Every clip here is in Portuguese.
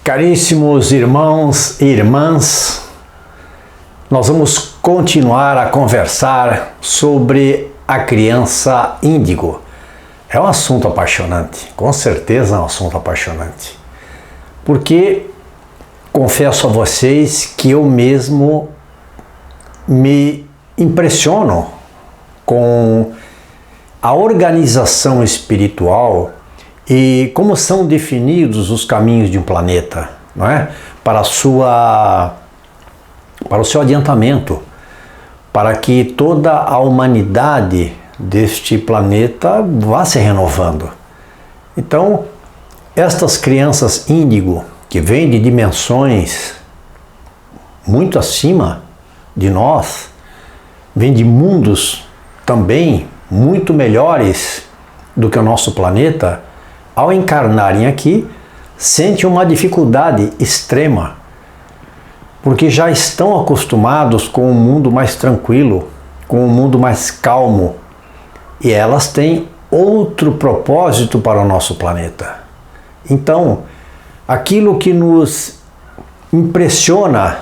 Caríssimos irmãos e irmãs, nós vamos continuar a conversar sobre a criança índigo. É um assunto apaixonante, com certeza é um assunto apaixonante, porque confesso a vocês que eu mesmo me impressiono com a organização espiritual e como são definidos os caminhos de um planeta, não é? Para o seu adiantamento, para que toda a humanidade deste planeta vá se renovando. Então, estas crianças índigo, que vêm de dimensões muito acima de nós, vêm de mundos também muito melhores do que o nosso planeta, ao encarnarem aqui, sentem uma dificuldade extrema, porque já estão acostumados com um mundo mais tranquilo, com um mundo mais calmo, e elas têm outro propósito para o nosso planeta. Então, aquilo que nos impressiona,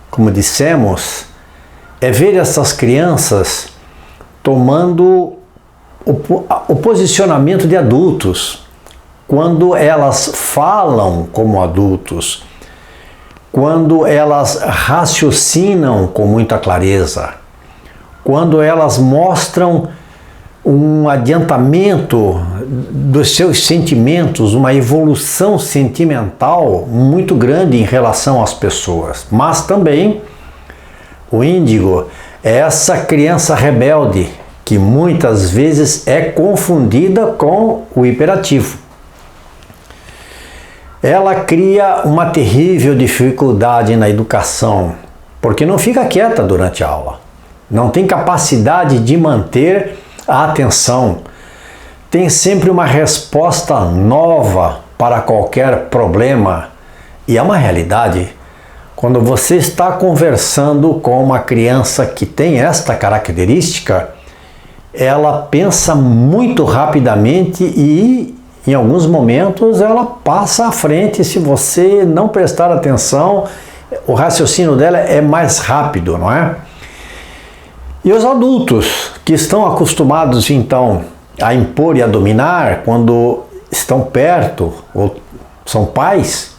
como dissemos, é ver essas crianças tomando o posicionamento de adultos, quando elas falam como adultos, quando elas raciocinam com muita clareza, quando elas mostram um adiantamento dos seus sentimentos, uma evolução sentimental muito grande em relação às pessoas. Mas também o índigo é essa criança rebelde que muitas vezes é confundida com o hiperativo. Ela cria uma terrível dificuldade na educação, porque não fica quieta durante a aula, não tem capacidade de manter a atenção, tem sempre uma resposta nova para qualquer problema, e é uma realidade. Quando você está conversando com uma criança que tem esta característica, ela pensa muito rapidamente e em alguns momentos ela passa à frente. Se você não prestar atenção, o raciocínio dela é mais rápido, não é? E os adultos que estão acostumados então a impor e a dominar, quando estão perto ou são pais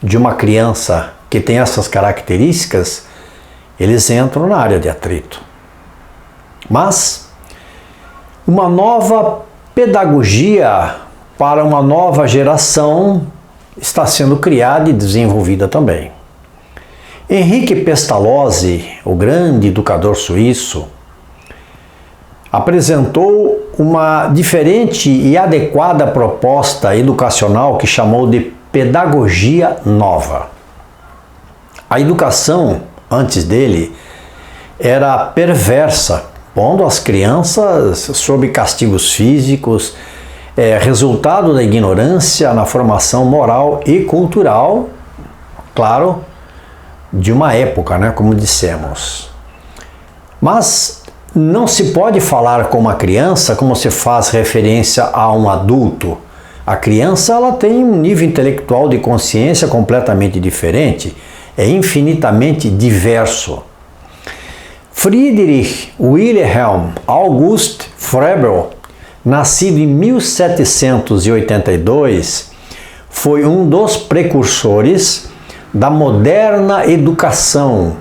de uma criança que tem essas características, eles entram na área de atrito. Mas uma nova pedagogia para uma nova geração está sendo criada e desenvolvida também. Henrique Pestalozzi, o grande educador suíço, apresentou uma diferente e adequada proposta educacional que chamou de pedagogia nova. A educação, antes dele, era perversa, pondo as crianças sob castigos físicos, resultado da ignorância na formação moral e cultural, claro, de uma época, né, como dissemos. Mas não se pode falar com uma criança como se faz referência a um adulto. A criança ela tem um nível intelectual de consciência completamente diferente, é infinitamente diverso. Friedrich Wilhelm August Froebel, nascido em 1782, foi um dos precursores da moderna educação,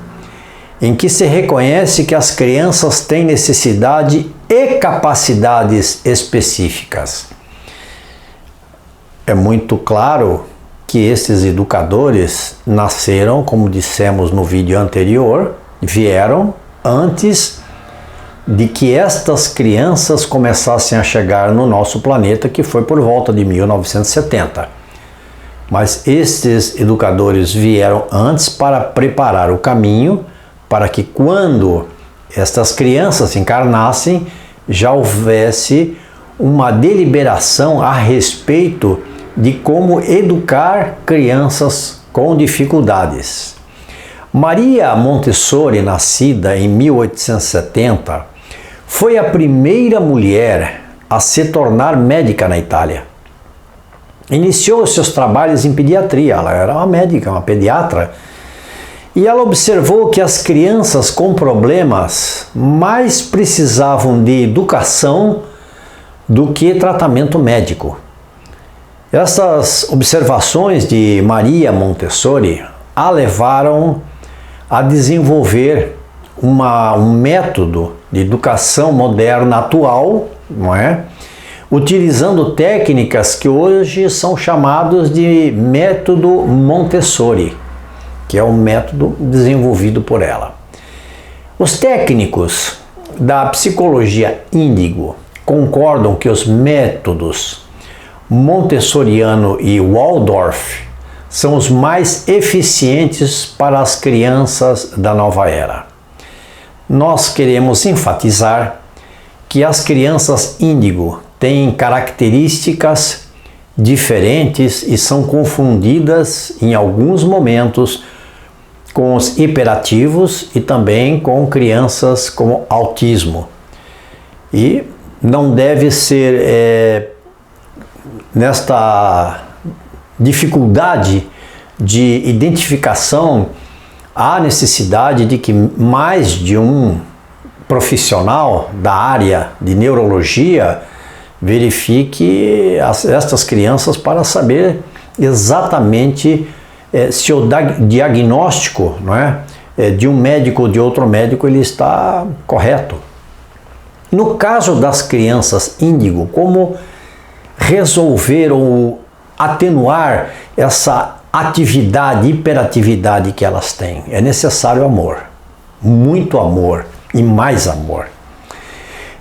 em que se reconhece que as crianças têm necessidade e capacidades específicas. É muito claro que esses educadores nasceram, como dissemos no vídeo anterior, vieram antes de que estas crianças começassem a chegar no nosso planeta, que foi por volta de 1970. Mas estes educadores vieram antes para preparar o caminho para que quando estas crianças encarnassem, já houvesse uma deliberação a respeito de como educar crianças com dificuldades. Maria Montessori, nascida em 1870, foi a primeira mulher a se tornar médica na Itália. iniciou os seus trabalhos em pediatria. Ela era uma médica, uma pediatra, e ela observou que as crianças com problemas mais precisavam de educação do que tratamento médico. Essas observações de Maria Montessori a levaram a desenvolver um método de educação moderna atual, não é? Utilizando técnicas que hoje são chamadas de método Montessori, que é um método desenvolvido por ela. Os técnicos da psicologia índigo concordam que os métodos montessoriano e Waldorf são os mais eficientes para as crianças da nova era. Nós queremos enfatizar que as crianças índigo têm características diferentes e são confundidas em alguns momentos com os hiperativos e também com crianças com autismo. E não deve ser nesta dificuldade de identificação há necessidade de que mais de um profissional da área de neurologia verifique estas crianças para saber exatamente se o diagnóstico, não é, de um médico ou de outro médico ele está correto. No caso das crianças índigo, como resolver ou atenuar essa atividade, hiperatividade que elas têm? É necessário amor, muito amor e mais amor.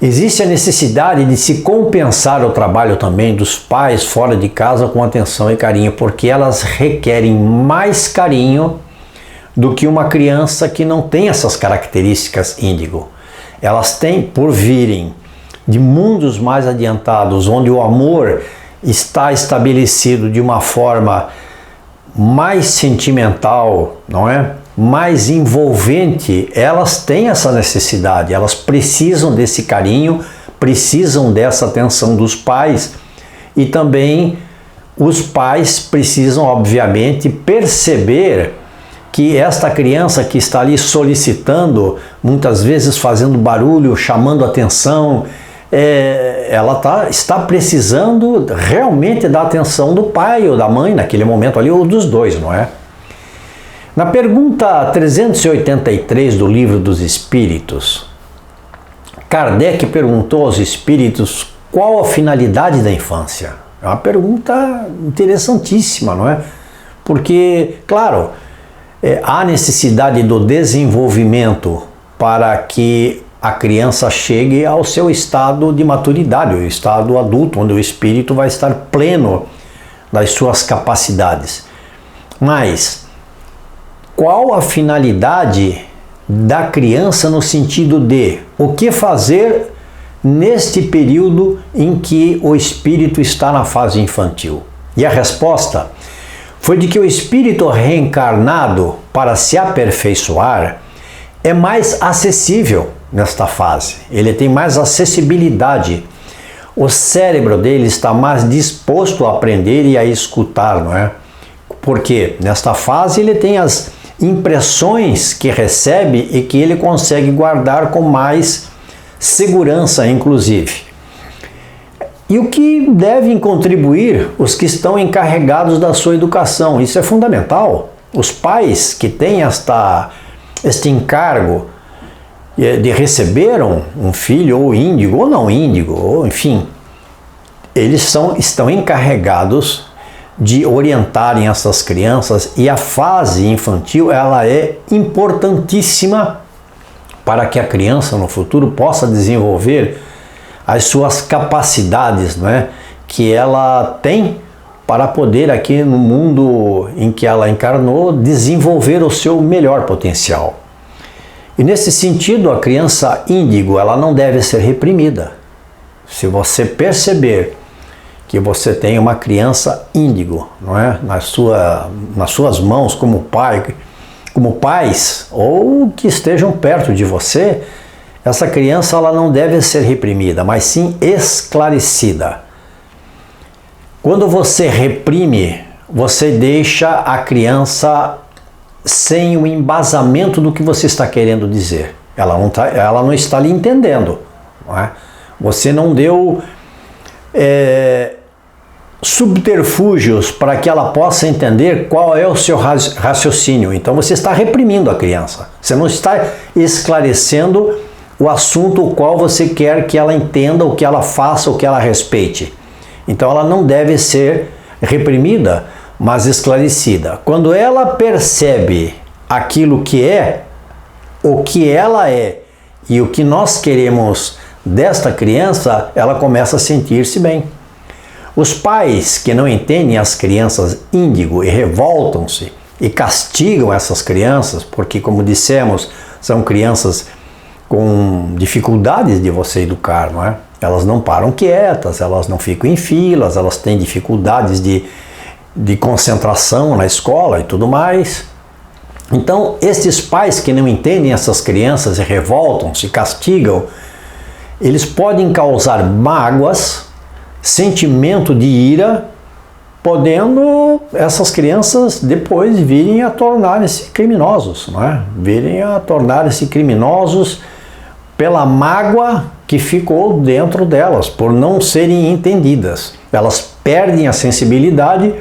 Existe a necessidade de se compensar o trabalho também dos pais fora de casa com atenção e carinho, porque elas requerem mais carinho do que uma criança que não tem essas características índigo. Elas têm, por virem de mundos mais adiantados, onde o amor está estabelecido de uma forma mais sentimental, não é? Mais envolvente, elas têm essa necessidade, elas precisam desse carinho, precisam dessa atenção dos pais, e também os pais precisam, obviamente, perceber que esta criança que está ali solicitando, muitas vezes fazendo barulho, chamando atenção, ela está precisando realmente da atenção do pai ou da mãe naquele momento ali, ou dos dois, não é? Na pergunta 383 do Livro dos Espíritos, Kardec perguntou aos espíritos qual a finalidade da infância. É uma pergunta interessantíssima, não é? Porque, claro, há necessidade do desenvolvimento para que a criança chegue ao seu estado de maturidade, o estado adulto, onde o espírito vai estar pleno das suas capacidades. Mas qual a finalidade da criança no sentido de o que fazer neste período em que o espírito está na fase infantil? E a resposta foi de que o espírito reencarnado, para se aperfeiçoar, é mais acessível nesta fase. Ele tem mais acessibilidade. O cérebro dele está mais disposto a aprender e a escutar, não é? Porque nesta fase ele tem as impressões que recebe e que ele consegue guardar com mais segurança, inclusive. E o que devem contribuir os que estão encarregados da sua educação? Isso é fundamental. Os pais que têm este encargo de receber um filho ou índigo, ou não índigo, ou enfim, eles estão encarregados de orientarem essas crianças, e a fase infantil ela é importantíssima para que a criança no futuro possa desenvolver as suas capacidades, não é? Que ela tem para poder aqui no mundo em que ela encarnou desenvolver o seu melhor potencial. E nesse sentido, a criança índigo ela não deve ser reprimida. Se você perceber que você tem uma criança índigo, não é? Nas suas mãos como pai, como pais, ou que estejam perto de você, essa criança ela não deve ser reprimida, mas sim esclarecida. Quando você reprime, você deixa a criança sem o embasamento do que você está querendo dizer. Ela não está lhe entendendo. Não é? Você não deu subterfúgios para que ela possa entender qual é o seu raciocínio. Então você está reprimindo a criança. Você não está esclarecendo o assunto o qual você quer que ela entenda, o que ela faça, o que ela respeite. Então ela não deve ser reprimida, mas esclarecida. Quando ela percebe aquilo que é, o que ela é e o que nós queremos desta criança, ela começa a sentir-se bem. Os pais que não entendem as crianças índigo e revoltam-se e castigam essas crianças, porque, como dissemos, são crianças com dificuldades de você educar, não é? Elas não param quietas, elas não ficam em filas, elas têm dificuldades de concentração na escola e tudo mais. Então, esses pais que não entendem essas crianças e revoltam-se, castigam, eles podem causar mágoas, sentimento de ira, podendo essas crianças depois virem a tornarem-se criminosos, não é? Virem a tornarem-se criminosos pela mágoa que ficou dentro delas, por não serem entendidas. Elas perdem a sensibilidade,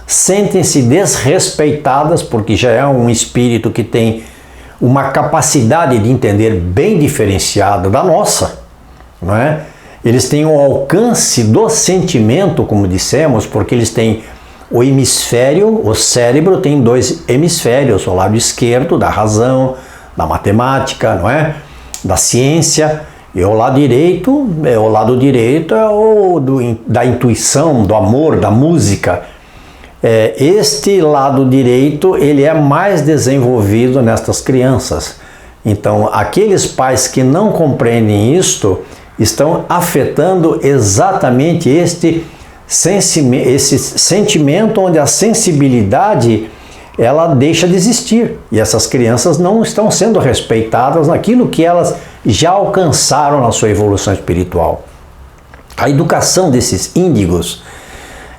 sentem-se desrespeitadas, porque já é um espírito que tem uma capacidade de entender bem diferenciada da nossa, não é? Eles têm o alcance do sentimento, como dissemos, porque eles têm o hemisfério, o cérebro tem 2 hemisférios, o lado esquerdo da razão, da matemática, não é? Da ciência, e o lado direito é da intuição, do amor, da música. Este lado direito, ele é mais desenvolvido nestas crianças. Então, aqueles pais que não compreendem isto estão afetando exatamente esse sentimento onde a sensibilidade ela deixa de existir e essas crianças não estão sendo respeitadas naquilo que elas já alcançaram na sua evolução espiritual. A educação desses índigos,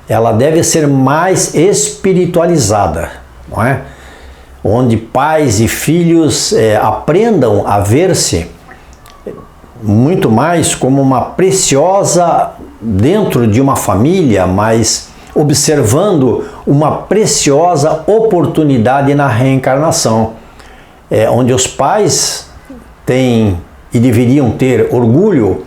ela deve ser mais espiritualizada, não é? Onde pais e filhos aprendam a ver-se muito mais como uma preciosa dentro de uma família, mas observando uma preciosa oportunidade na reencarnação, onde os pais têm e deveriam ter orgulho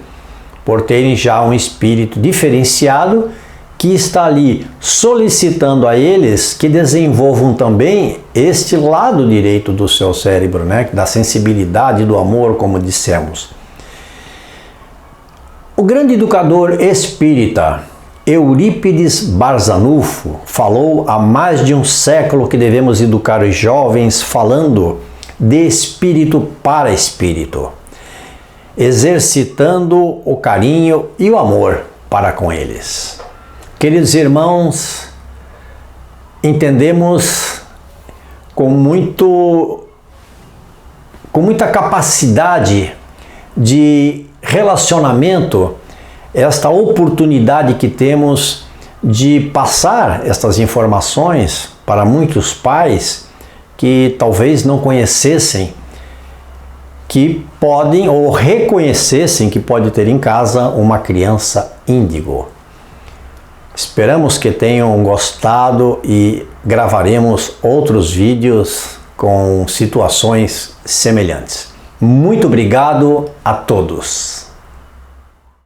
por terem já um espírito diferenciado que está ali solicitando a eles que desenvolvam também este lado direito do seu cérebro, né? Da sensibilidade, do amor, como dissemos. O grande educador espírita Eurípides Barzanufo falou há mais de um século que devemos educar os jovens falando de espírito para espírito, exercitando o carinho e o amor para com eles. Queridos irmãos, entendemos com muita capacidade de relacionamento esta oportunidade que temos de passar estas informações para muitos pais que talvez não conhecessem, que podem ou reconhecessem que pode ter em casa uma criança índigo. Esperamos que tenham gostado e gravaremos outros vídeos com situações semelhantes. Muito obrigado a todos!